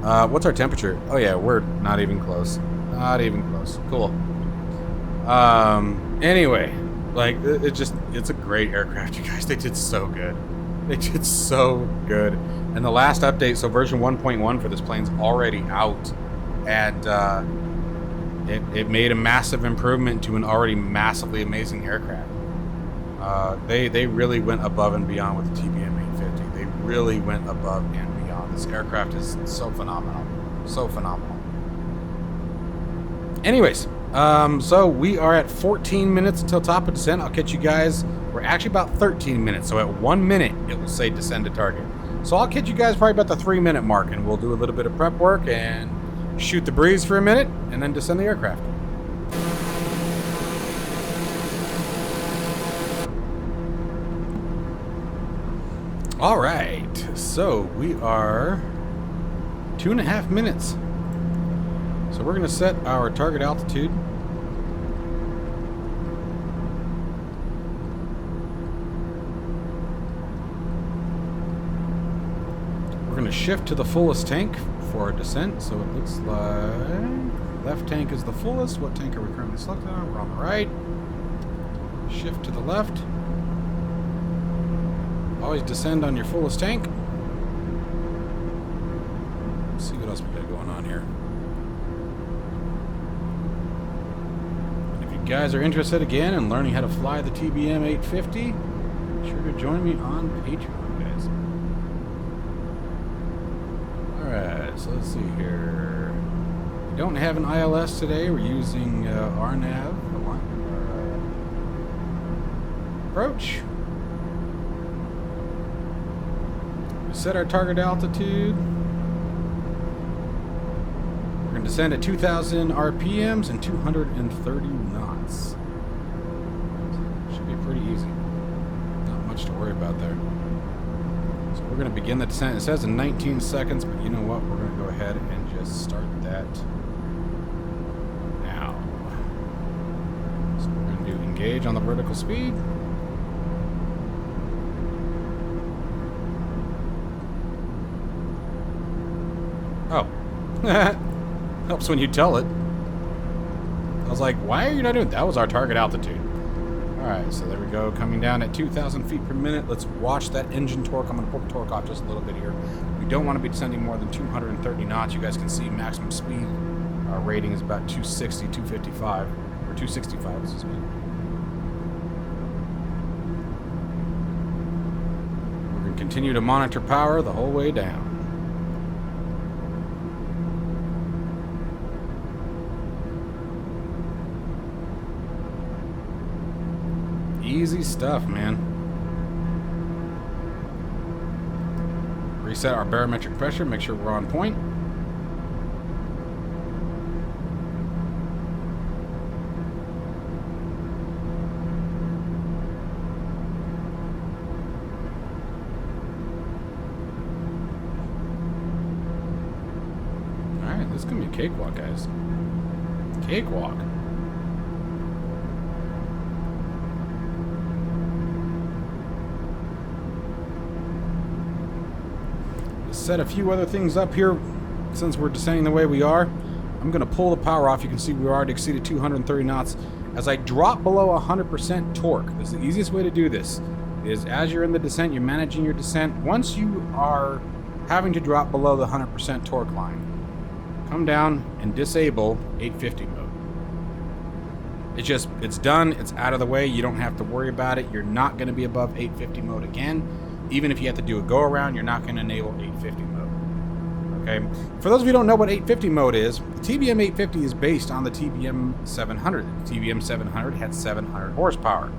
What's our temperature? Oh yeah, we're not even close. Not even close. Cool. Anyway, it's a great aircraft, you guys. They did so good. They did so good. And the last update, so version 1.1 for this plane's already out, and it made a massive improvement to an already massively amazing aircraft. They really went above and beyond with the TBM 850. They really went above and beyond. This aircraft is so phenomenal. So phenomenal. Anyways, so we are at 14 minutes until top of descent. I'll catch you guys. We're actually about 13 minutes, so at 1 minute it will say descend to target. So I'll catch you guys probably about the 3-minute mark, and we'll do a little bit of prep work and shoot the breeze for a minute, and then descend the aircraft. All right, so we are 2.5 minutes. So we're going to set our target altitude. We're going to shift to the fullest tank for our descent. So it looks like left tank is the fullest. What tank are we currently selected on? We're on the right. Shift to the left. Always descend on your fullest tank. Let's see what else we got going on here. If you guys are interested again in learning how to fly the TBM 850, be sure to join me on Patreon, guys. Alright, so let's see here. We don't have an ILS today. We're using RNAV approach. We set our target altitude. We're going to descend at 2,000 RPMs and 230 knots. Should be pretty easy. Not much to worry about there. So we're going to begin the descent. It says in 19 seconds, but you know what? We're going to go ahead and just start that now. So we're going to do engage on the vertical speed. Oh. Helps when you tell it. I was like, why are you not doing that? That was our target altitude. Alright, so there we go. Coming down at 2,000 feet per minute. Let's watch that engine torque. I'm going to pull the torque off just a little bit here. We don't want to be descending more than 230 knots. You guys can see maximum speed. Our rating is about 260, 255. Or 265, excuse me. We're going to continue to monitor power the whole way down. Easy stuff, man. Reset our barometric pressure, make sure we're on point. Alright, this is gonna be a cakewalk, guys. Cakewalk. Set a few other things up here since we're descending the way we are. I'm going to pull the power off. You can see we already exceeded 230 knots. As I drop below 100% torque, this is the easiest way to do this, is as you're in the descent, you're managing your descent. Once you are having to drop below the 100% torque line, come down and disable 850 mode. It's done. It's out of the way. You don't have to worry about it. You're not going to be above 850 mode again. Even if you have to do a go around, you're not going to enable 850 mode. Okay. For those of you who don't know what 850 mode is, the TBM 850 is based on the TBM 700. The TBM 700 had 700 horsepower.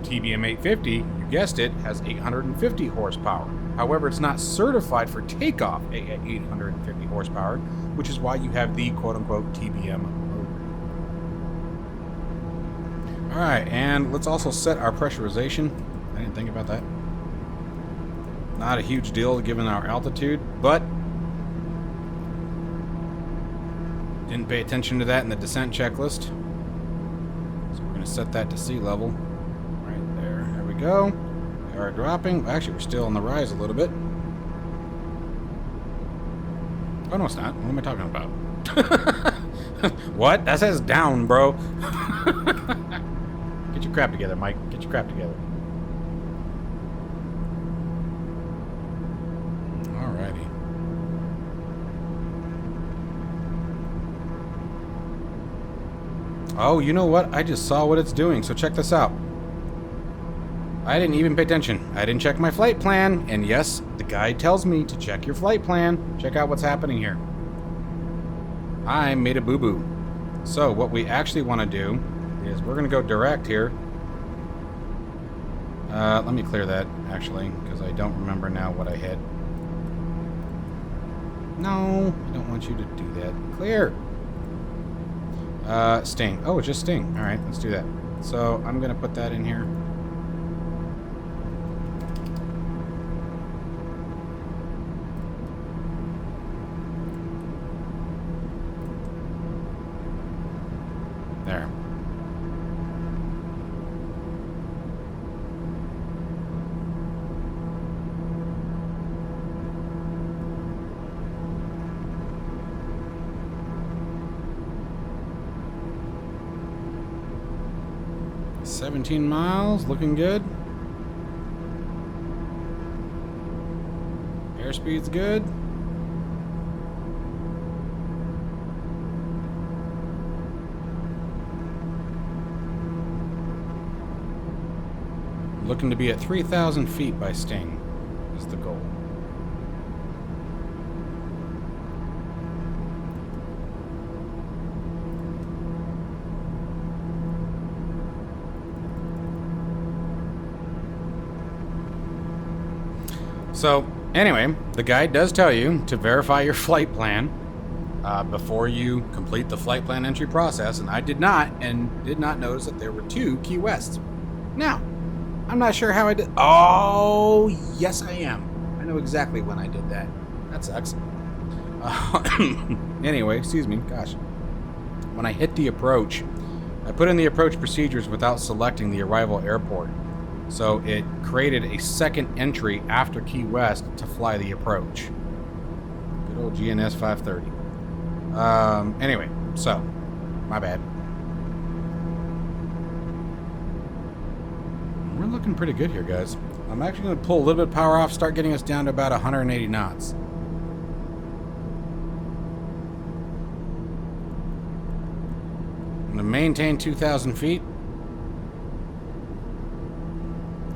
TBM 850, you guessed it, has 850 horsepower. However, it's not certified for takeoff at 850 horsepower, which is why you have the quote-unquote TBM mode. All right, and let's also set our pressurization. I didn't think about that. Not a huge deal given our altitude, but didn't pay attention to that in the descent checklist. So we're going to set that to sea level. Right there. There we go. We are dropping. Actually, we're still on the rise a little bit. Oh, no, it's not. What am I talking about? What? That says down, bro. Get your crap together, Mike. Get your crap together. Alrighty. Oh, you know what? I just saw what it's doing, so check this out. I didn't even pay attention. I didn't check my flight plan, and yes, the guide tells me to check your flight plan. Check out what's happening here. I made a boo-boo. So what we actually want to do is we're going to go direct here. Let me clear that, actually, because I don't remember now what I hit. No, I don't want you to do that. Clear. Sting. Oh, it's just Sting. All right, let's do that. So I'm going to put that in here. There. $17 miles, looking good. Airspeed's good. Looking to be at 3,000 feet by Sting is the goal. So, anyway, the guide does tell you to verify your flight plan before you complete the flight plan entry process, and I did not notice that there were 2 Key Wests. Now, I'm not sure how I did. Oh, yes, I am. I know exactly when I did that. That sucks. Anyway, excuse me. Gosh. When I hit the approach, I put in the approach procedures without selecting the arrival airport. So it created a second entry after Key West to fly the approach. Good old GNS 530. Anyway, so, my bad. We're looking pretty good here, guys. I'm actually going to pull a little bit of power off, start getting us down to about 180 knots. I'm going to maintain 2,000 feet.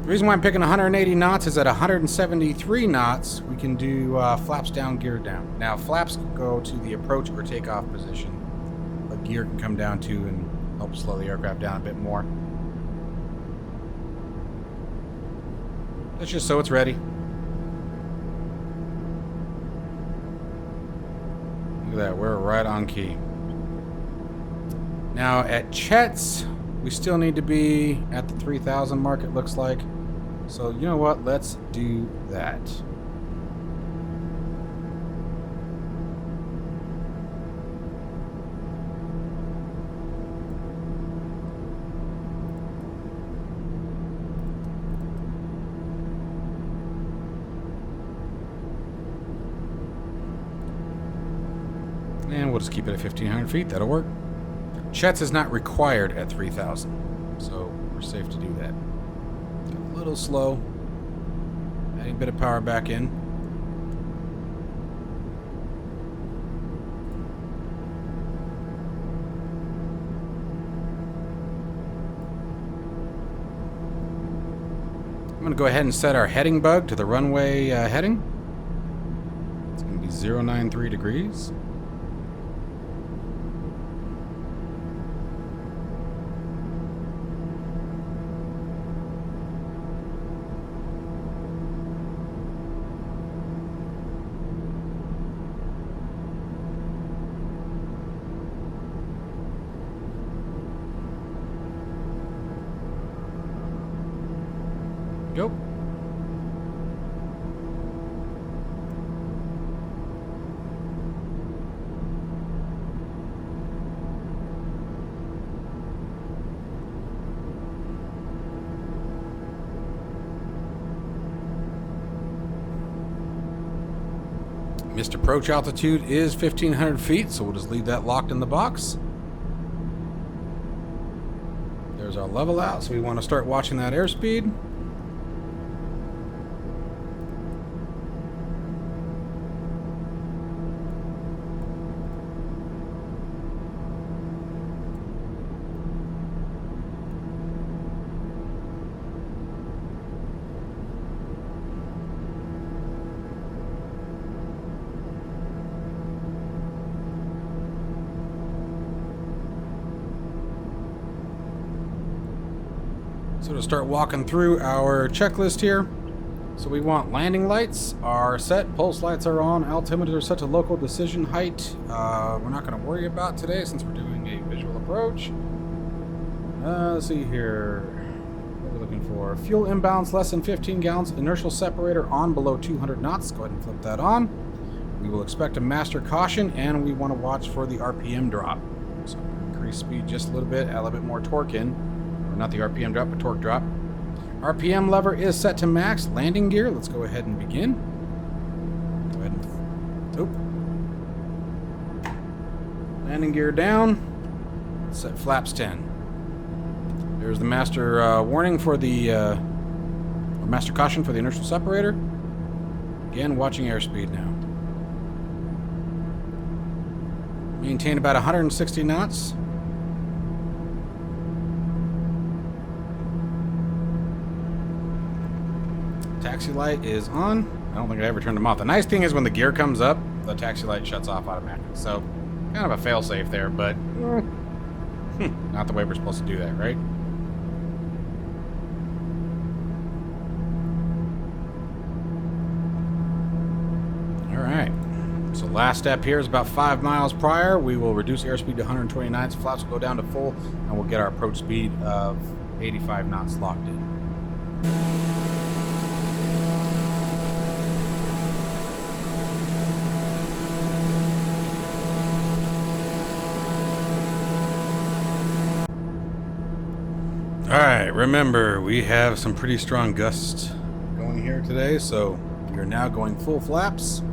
The reason why I'm picking 180 knots is at 173 knots, we can do flaps down, gear down. Now, flaps go to the approach or takeoff position, but gear can come down too and help slow the aircraft down a bit more. That's just so it's ready. Look at that, we're right on key. Now, at Chet's, we still need to be at the 3,000 mark, it looks like. So, you know what? Let's do that. And we'll just keep it at 1,500 feet. That'll work. Chet's is not required at 3,000, so we're safe to do that. A little slow. Adding a bit of power back in. going to go ahead and set our heading bug to the runway heading. It's going to be 093 degrees. Go. Missed approach altitude is 1,500 feet, so we'll just leave that locked in the box. There's our level out, so we want to start watching that airspeed. So to start walking through our checklist here, so we want landing lights are set, pulse lights are on, altimeter are set to local decision height. We're not going to worry about today since we're doing a visual approach. Let's see here. What are we looking for? Fuel imbalance less than 15 gallons, inertial separator on below 200 knots. Go ahead and flip that on. We will expect a master caution, and we want to watch for the RPM drop. So increase speed just a little bit, add a little bit more torque in. Not the RPM drop, but torque drop. RPM lever is set to max. Landing gear, let's go ahead and begin. Go ahead and... Landing gear down. Set flaps 10. There's the master warning for the... or master caution for the inertial separator. Again, watching airspeed now. Maintain about 160 knots. Taxi light is on. I don't think I ever turned them off. The nice thing is when the gear comes up, the taxi light shuts off automatically. So, kind of a fail-safe there, but not the way we're supposed to do that, right? All right. So last step here is about 5 miles prior. We will reduce airspeed to 120 knots. Flaps will go down to full, and we'll get our approach speed of 85 knots locked in. Alright, remember, we have some pretty strong gusts going here today, so we are now going full flaps.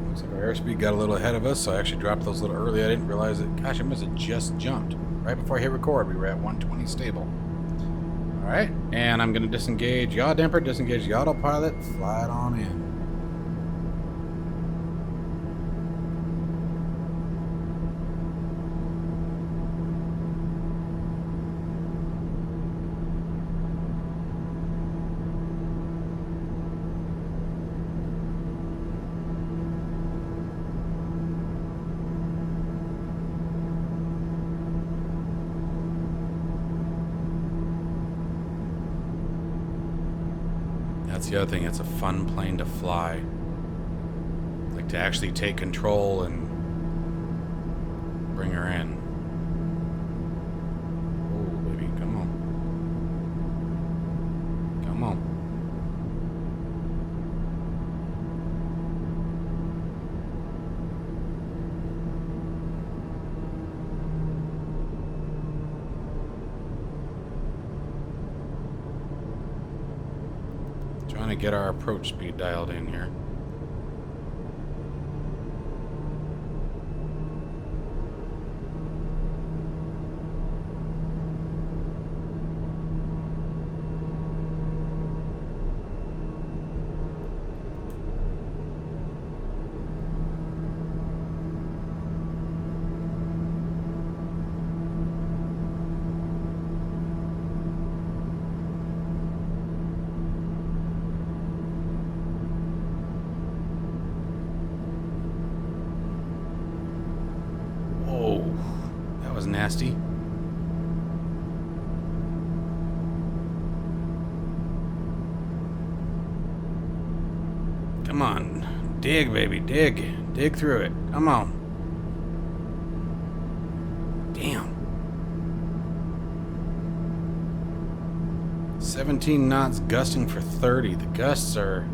Looks like our airspeed got a little ahead of us, so I actually dropped those a little early. I didn't realize it. Gosh, I must have just jumped. Right before I hit record, we were at 120 stable. Alright, and I'm going to disengage yaw damper, disengage the autopilot, fly it on in. That's the other thing, it's a fun plane to fly. Like to actually take control and bring her in. Oh, baby, come on. Come on. Trying to get our approach speed dialed in here. nasty. Come on. Dig, baby. Dig. Dig through it. Come on. Damn. 17 knots gusting for 30. The gusts are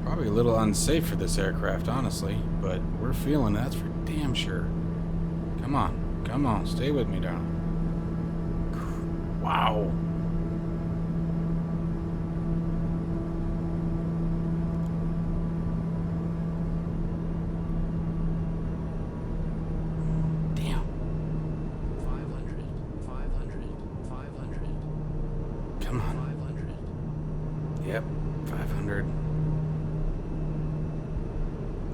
probably a little unsafe for this aircraft, honestly, but we're feeling that's for damn sure. Come on. Come on. Stay with me, darling. Wow. Damn. 500, 500, 500, Come on. 500. Yep. 500.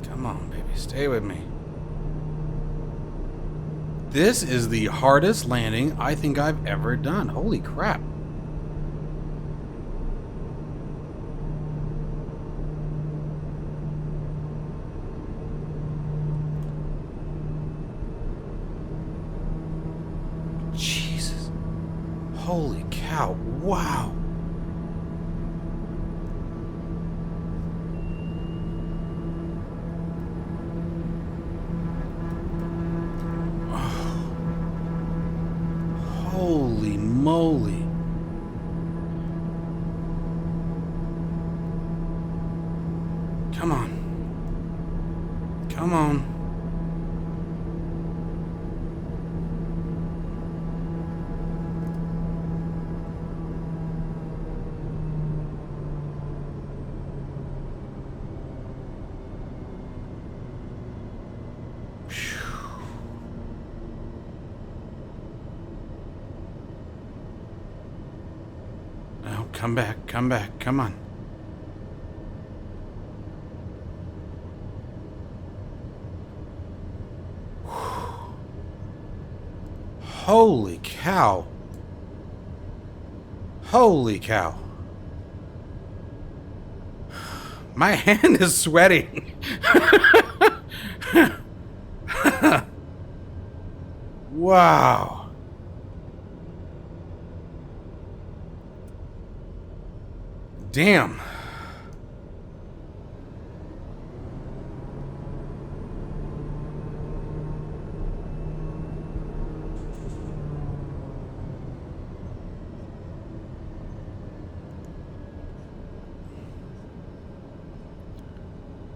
Come on, baby. Stay with me. This is the hardest landing I think I've ever done. Holy crap. Jesus. Holy cow. Wow. Holy moly. Come on. Come on. Come back, come back, come on. Holy cow. Holy cow. My hand is sweating. Wow. Damn.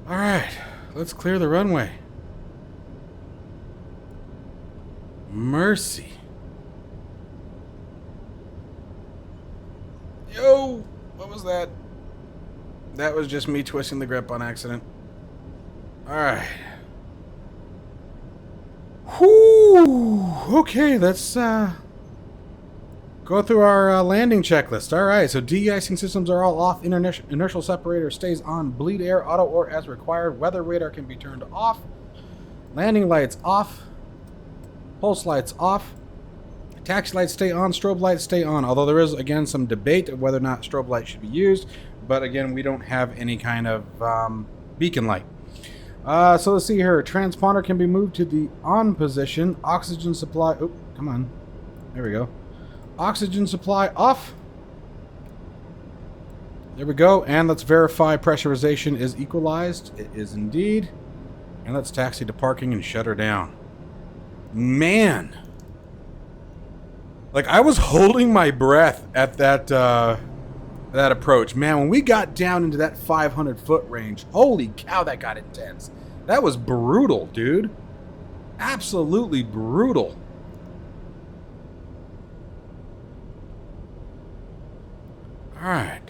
All right, let's clear the runway. Mercy. Yo! What was that? That was just me twisting the grip on accident. Alright. Whew! Okay, let's go through our landing checklist. Alright, so de-icing systems are all off. Inertial separator stays on. Bleed air, auto or as required. Weather radar can be turned off. Landing lights off. Pulse lights off. Taxi lights stay on, strobe lights stay on, although there is, again, some debate of whether or not strobe lights should be used. But, again, we don't have any kind of beacon light. So let's see here. Transponder can be moved to the on position. Oxygen supply... Oh, come on. There we go. Oxygen supply off. There we go. And let's verify pressurization is equalized. It is indeed. And let's taxi to parking and shut her down. Man... Like, I was holding my breath at that approach. Man, when we got down into that 500-foot range, holy cow, that got intense. That was brutal, dude. Absolutely brutal. All right.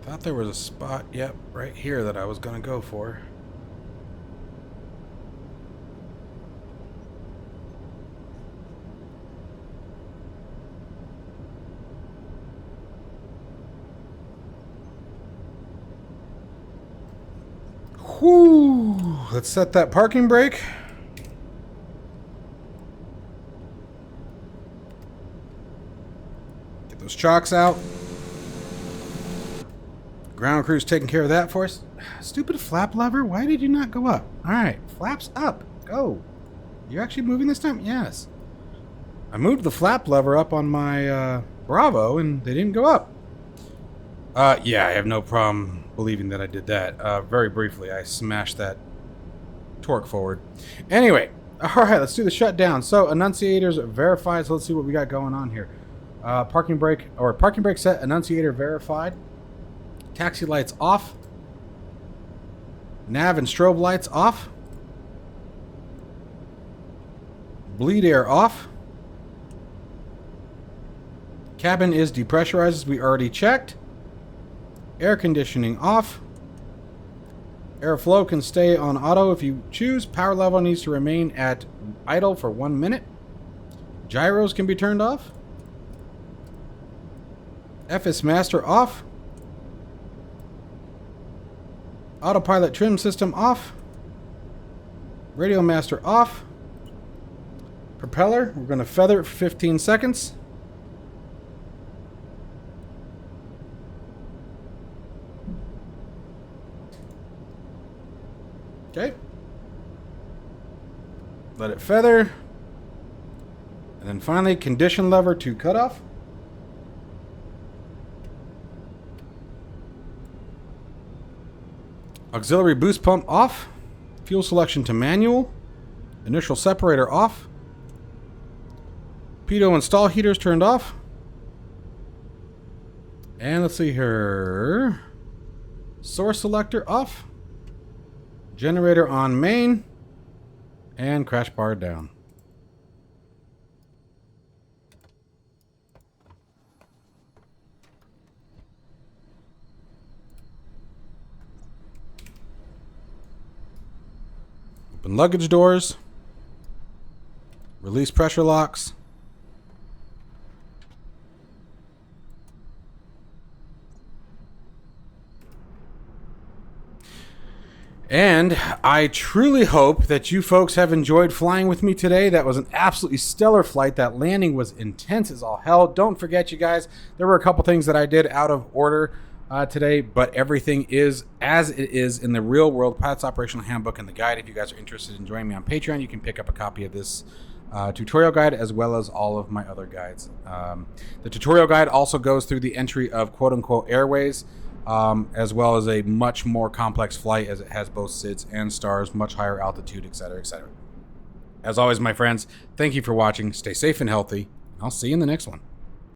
Thought there was a spot, yep, right here that I was going to go for. Whew! Let's set that parking brake. Shocks out. Ground crew's taking care of that for us. Stupid flap lever, why did you not go up? Alright, flaps up. Go. You're actually moving this time? Yes. I moved the flap lever up on my Bravo and they didn't go up. Yeah, I have no problem believing that I did that. Very briefly, I smashed that torque forward. Anyway, alright, let's do the shutdown. So, annunciators verified, so let's see what we got going on here. Parking brake set, annunciator verified. Taxi lights off. Nav and strobe lights off. Bleed air off. Cabin is depressurized as we already checked. Air conditioning off. Airflow can stay on auto if you choose. Power level needs to remain at idle for 1 minute. Gyros can be turned off. FS master off. Autopilot trim system off. Radio master off. Propeller, we're going to feather it for 15 seconds. Okay. Let it feather. And then finally, condition lever to cutoff. Auxiliary boost pump off. Fuel selection to manual. Initial separator off. Pitot and stall heaters turned off. And let's see here. Source selector off. Generator on main. And crash bar down. Open luggage doors. Release pressure locks. And I truly hope that you folks have enjoyed flying with me today. That was an absolutely stellar flight. That landing was intense as all hell. Don't forget, you guys, there were a couple things that I did out of order today, but everything is as it is in the real world pilot's operational handbook and the guide. If you guys are interested in joining me on Patreon, you can pick up a copy of this tutorial guide as well as all of my other guides. The tutorial guide also goes through the entry of quote-unquote airways, as well as a much more complex flight as it has both SIDS and stars, much higher altitude, etc., etc. As always, my friends, thank you for watching. Stay safe and healthy. I'll see you in the next one.